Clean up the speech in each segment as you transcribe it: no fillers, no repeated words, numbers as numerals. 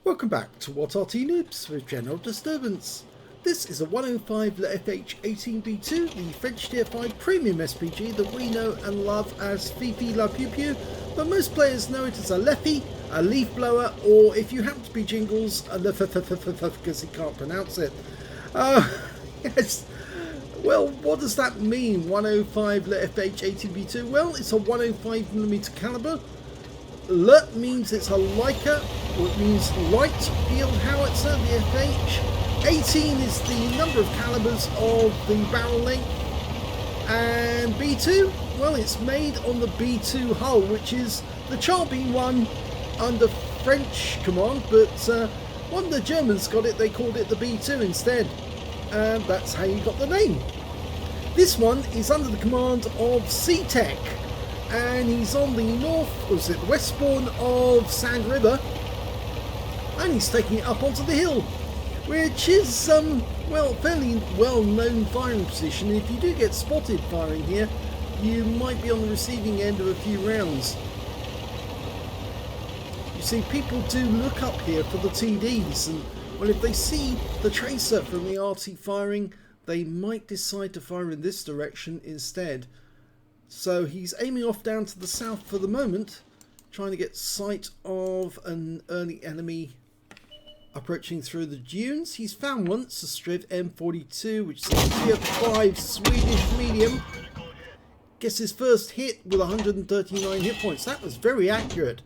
Welcome back to What Arty Noobs with General Disturbance. This is a 105 leFH18B2, the French Tier 5 premium SPG that we know and love as Fifi La Pew Pew, but most players know it as a leFhy, a leaf blower, or if you happen to be Jingles, a leFH because he can't pronounce it. Yes. Well, what does that mean, 105 leFH18B2? Well, it's a 105mm caliber. Le means it's a Leica, which means light field howitzer, the FH. 18 is the number of calibers of the barrel length. And B2, well, it's made on the B2 hull, which is the Charbine one under French command, but when the Germans got it, they called it the B2 instead. And that's how you got the name. This one is under the command of CTekk. And he's on the north, or is it the westbourne of Sand River, and he's taking it up onto the hill, which is well, fairly well-known firing position. If you do get spotted firing here, you might be on the receiving end of a few rounds. You see, people do look up here for the TDs, and well, if they see the tracer from the Arty firing, they might decide to fire in this direction instead. So he's aiming off down to the south for the moment, trying to get sight of an early enemy approaching through the dunes. He's found once a Striv M42, which is a tier 5 Swedish medium. Gets his first hit with 139 hit points. That was very accurate.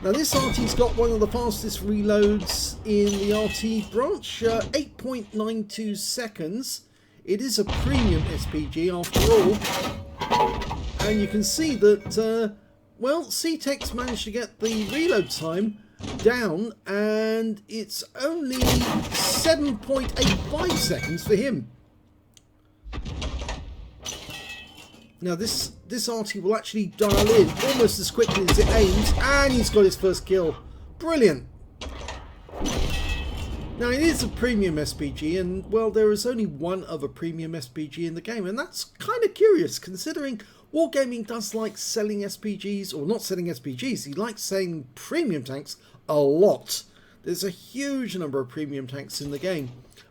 Now this Arty's got one of the fastest reloads in the Arty branch, 8.92 seconds. It is a premium SPG after all, and you can see that, well, CTekk's managed to get the reload time down, and it's only 7.85 seconds for him. Now this Arty will actually dial in almost as quickly as it aims, and he's got his first kill. Brilliant! Now it is a premium SPG, and well, there is only one other premium SPG in the game, and that's kind of curious considering Wargaming does like selling SPGs, or not selling SPGs, he likes selling premium tanks a lot. There's a huge number of premium tanks in the game,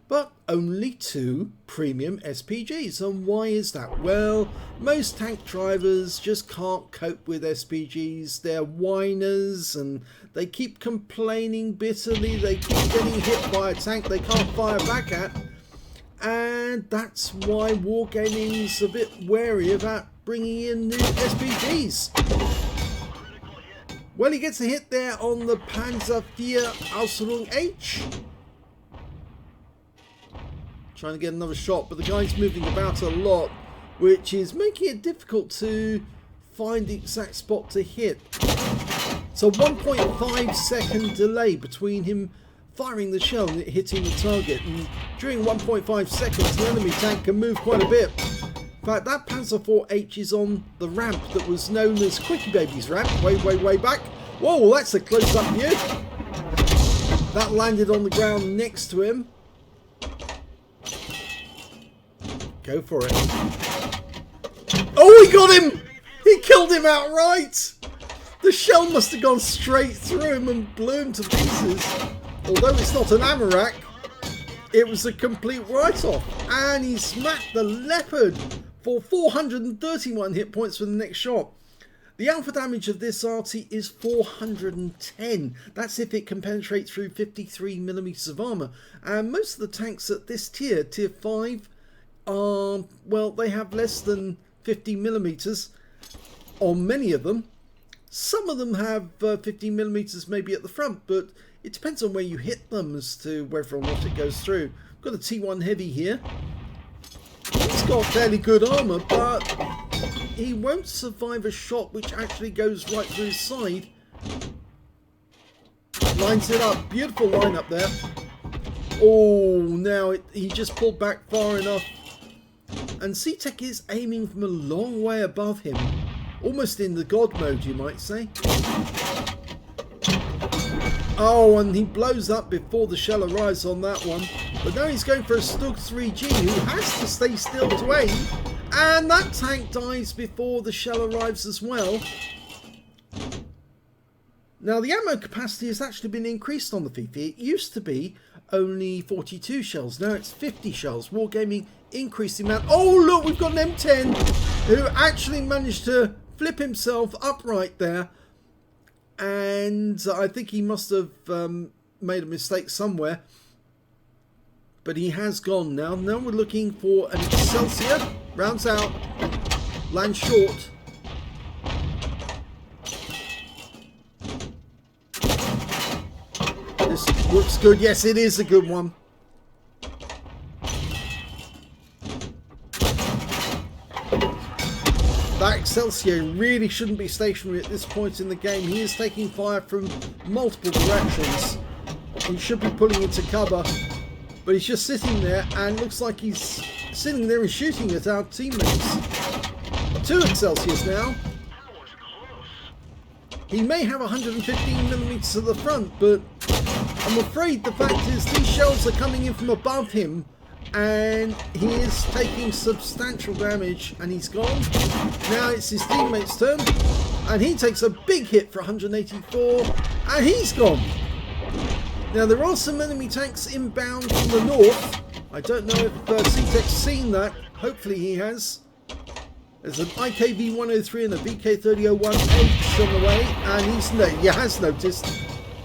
but only 2 premium SPGs. And why is that? Well, most tank drivers just can't cope with SPGs. They're whiners and they keep complaining bitterly. They keep getting hit by a tank they can't fire back at. And that's why Wargaming's a bit wary about bringing in new SPGs. Well, he gets a hit there on the Panzer IV Ausrung H. Trying to get another shot, but the guy's moving about a lot, which is making it difficult to find the exact spot to hit. So 1.5 second delay between him firing the shell and it hitting the target, and during 1.5 seconds the enemy tank can move quite a bit. In fact, that Panzer IV-H is on the ramp that was known as Quickie Baby's ramp, way back. Whoa, that's a close-up view. That landed on the ground next to him. Go for it. Oh, he got him! He killed him outright! The shell must have gone straight through him and blew him to pieces. Although it's not an ammo rack, it was a complete write-off. And he smacked the Leopard for 431 hit points for the next shot. The alpha damage of this Arty is 410. That's if it can penetrate through 53mm of armour. And most of the tanks at this tier, tier 5, well, they have less than 50mm on many of them. Some of them have 50mm maybe at the front, but it depends on where you hit them as to whether or not it goes through. I've got a T1 Heavy here. He's got fairly good armour, but he won't survive a shot which actually goes right through his side. Lines it up. Beautiful line up there. Oh, now he just pulled back far enough. And CTekk is aiming from a long way above him. Almost in the God mode, you might say. Oh, and he blows up before the shell arrives on that one. But now he's going for a Stug 3G, who has to stay still to aim. And that tank dies before the shell arrives as well. Now the ammo capacity has actually been increased on the Fifi. It used to be only 42 shells, now it's 50 shells. Wargaming increased the amount. Oh look, we've got an M10 who actually managed to flip himself upright there, and I think he must have made a mistake somewhere, but he has gone now. Now we're looking for an Excelsior. Rounds out, lands short. This looks good. Yes, it is a good one. That Excelsior really shouldn't be stationary at this point in the game. He is taking fire from multiple directions. He should be pulling into cover, but he's just sitting there, and looks like he's sitting there and shooting at our teammates. 2 Excelsiors now. He may have 115mm to the front, but I'm afraid the fact is these shells are coming in from above him, and he is taking substantial damage, and he's gone. Now it's his teammate's turn, and he takes a big hit for 184, and he's gone. Now there are some enemy tanks inbound from the north. I don't know if CTekk's seen that. Hopefully he has. There's an IKV-103 and a VK-3001H on the way, and he has noticed.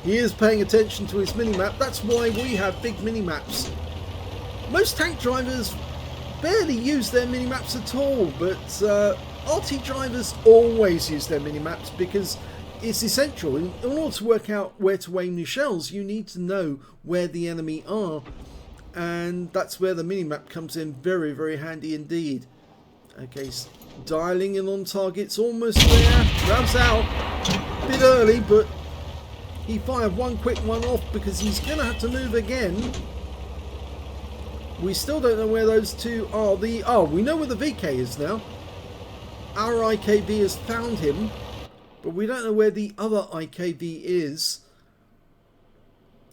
He is paying attention to his minimap. That's why we have big minimaps. Most tank drivers barely use their minimaps at all, but Arty drivers always use their minimaps because it's essential. In order to work out where to aim your shells, you need to know where the enemy are, and that's where the minimap comes in very, very handy indeed. Okay, dialing in on targets, almost there. Rounds out. A bit early, but he fired one quick one off because he's going to have to move again. We still don't know where those two are. We know where the VK is now. Our IKV has found him, but we don't know where the other IKV is.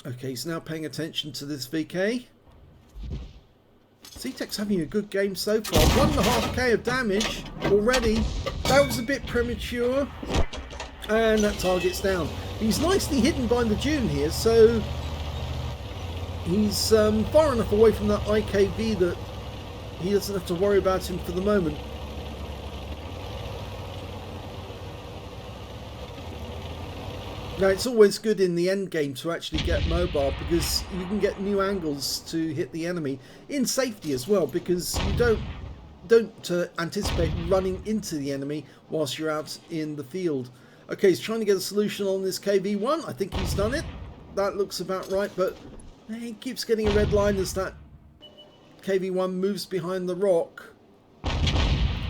Okay, he's now paying attention to this VK. CTekk's having a good game so far. 1.5k of damage already. That was a bit premature. And that target's down. He's nicely hidden by the dune here, so he's far enough away from that IKV that he doesn't have to worry about him for the moment. Now it's always good in the end game to actually get mobile, because you can get new angles to hit the enemy in safety as well, because you don't anticipate running into the enemy whilst you're out in the field. Okay, he's trying to get a solution on this KV-1. I think he's done it. That looks about right, but he keeps getting a red line as that KV-1 moves behind the rock.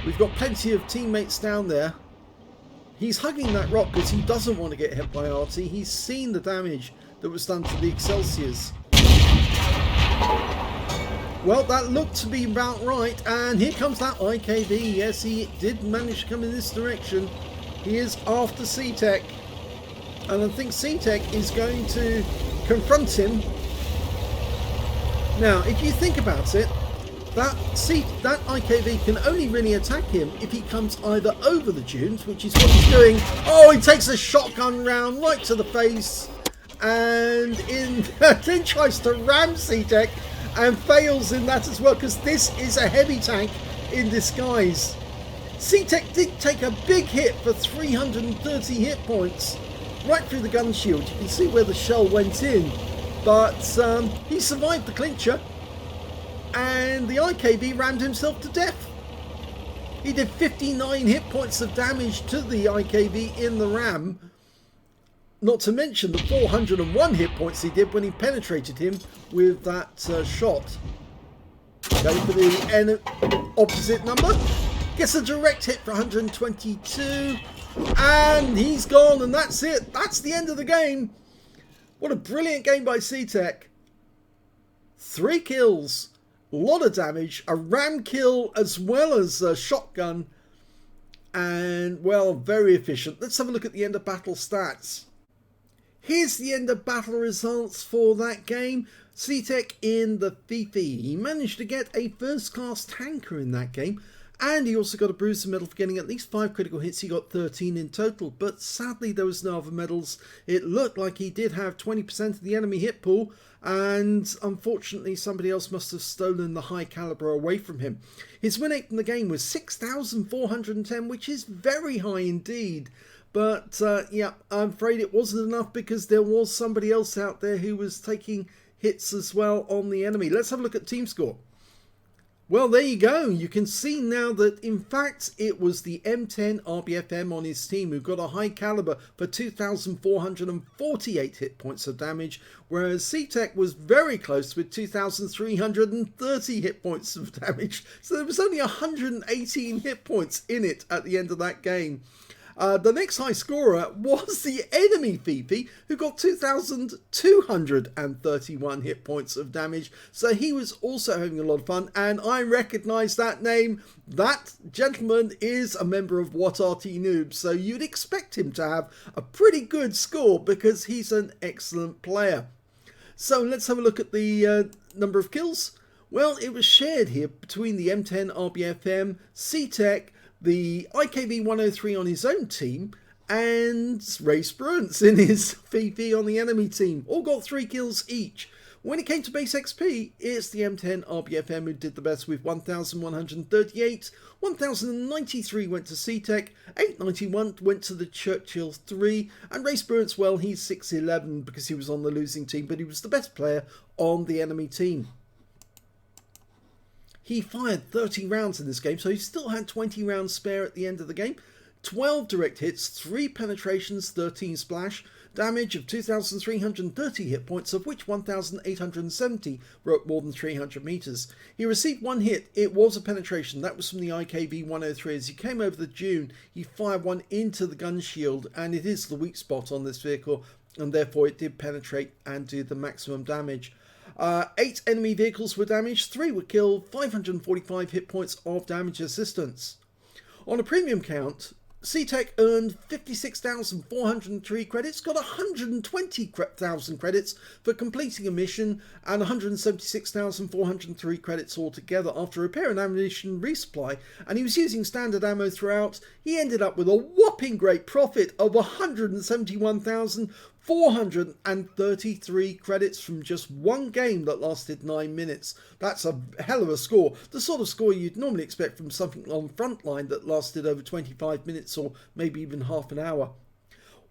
We've got plenty of teammates down there. He's hugging that rock because he doesn't want to get hit by Arty. He's seen the damage that was done to the Excelsiors. Well, that looked to be about right, and here comes that IKV. Yes, he did manage to come in this direction. He is after CTekk, and I think CTekk is going to confront him. Now, if you think about it, that IKV can only really attack him if he comes either over the dunes, which is what he's doing. Oh, he takes a shotgun round right to the face, and then tries to ram CTekk and fails in that as well, because this is a heavy tank in disguise. CTekk did take a big hit for 330 hit points right through the gun shield. You can see where the shell went in, but he survived the clincher. And the IKV rammed himself to death. He did 59 hit points of damage to the IKV in the ram. Not to mention the 401 hit points he did when he penetrated him with that shot. Going for the opposite number. Gets a direct hit for 122. And he's gone, and that's it. That's the end of the game. What a brilliant game by CTekk. 3 kills. A lot of damage, a ram kill as well as a shotgun, and well, very efficient. Let's have a look at the end of battle stats. Here's the end of battle results for that game. CTekk in the Fifi. He managed to get a first class tanker in that game, And he also got a Bruiser medal for getting at least 5 critical hits. He got 13 in total, but sadly there was no other medals. It looked like he did have 20% of the enemy hit pool, and unfortunately somebody else must have stolen the high caliber away from him. His win rate in the game was 6,410, which is very high indeed. But yeah, I'm afraid it wasn't enough because there was somebody else out there who was taking hits as well on the enemy. Let's have a look at team score. Well, there you go. You can see now that, in fact, it was the M10 RBFM on his team who got a high caliber for 2,448 hit points of damage, whereas CTekk was very close with 2,330 hit points of damage. So there was only 118 hit points in it at the end of that game. The next high scorer was the enemy Fifi, who got 2,231 hit points of damage. So he was also having a lot of fun, and I recognise that name. That gentleman is a member of What Arty Noobs, so you'd expect him to have a pretty good score because he's an excellent player. So let's have a look at the number of kills. Well, it was shared here between the M10 RBFM, CTekk, the IKV103 on his own team, and Ray Spruance in his Fifi on the enemy team. All got 3 kills each. When it came to base XP, it's the M10 RBFM who did the best with 1,138, 1,093 went to CTekk, 891 went to the Churchill 3, and Ray Spruance, well, he's 611 because he was on the losing team, but he was the best player on the enemy team. He fired 30 rounds in this game, so he still had 20 rounds spare at the end of the game. 12 direct hits, 3 penetrations, 13 splash, damage of 2,330 hit points, of which 1,870 were at more than 300 meters. He received 1 hit. It was a penetration. That was from the IKV103. As he came over the dune, he fired one into the gun shield, and it is the weak spot on this vehicle, and therefore it did penetrate and do the maximum damage. 8 enemy vehicles were damaged, 3 were killed, 545 hit points of damage assistance. On a premium count, CTekk earned 56,403 credits, got 120,000 credits for completing a mission, and 176,403 credits altogether after repair and ammunition resupply, and he was using standard ammo throughout. He ended up with a whopping great profit of 171,433 credits from just one game that lasted 9 minutes. That's a hell of a score. The sort of score you'd normally expect from something on Frontline that lasted over 25 minutes or maybe even half an hour.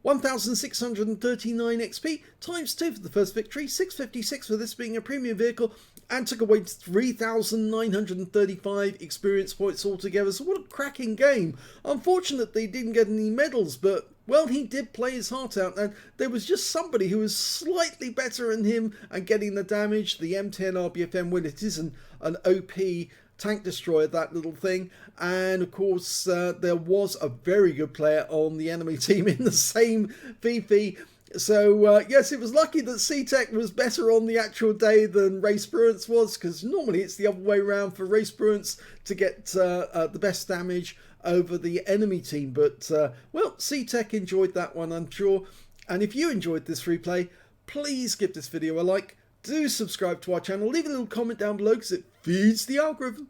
1,639 XP times 2 for the first victory, 656 for this being a premium vehicle, and took away 3,935 experience points altogether. So what a cracking game. Unfortunately, he didn't get any medals, but well, he did play his heart out, and there was just somebody who was slightly better than him and getting the damage. The M10 RBFM, well, it is an OP tank destroyer, that little thing, and of course there was a very good player on the enemy team in the same Fifi. So yes, it was lucky that CTekk was better on the actual day than Ray Spruance was, because normally it's the other way around for Ray Spruance to get the best damage over the enemy team. But well, CTekk enjoyed that one, I'm sure. And if you enjoyed this replay, please give this video a like. Do subscribe to our channel, leave a little comment down below because it feeds the algorithm.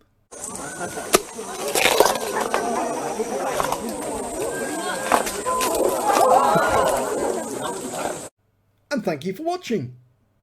And thank you for watching.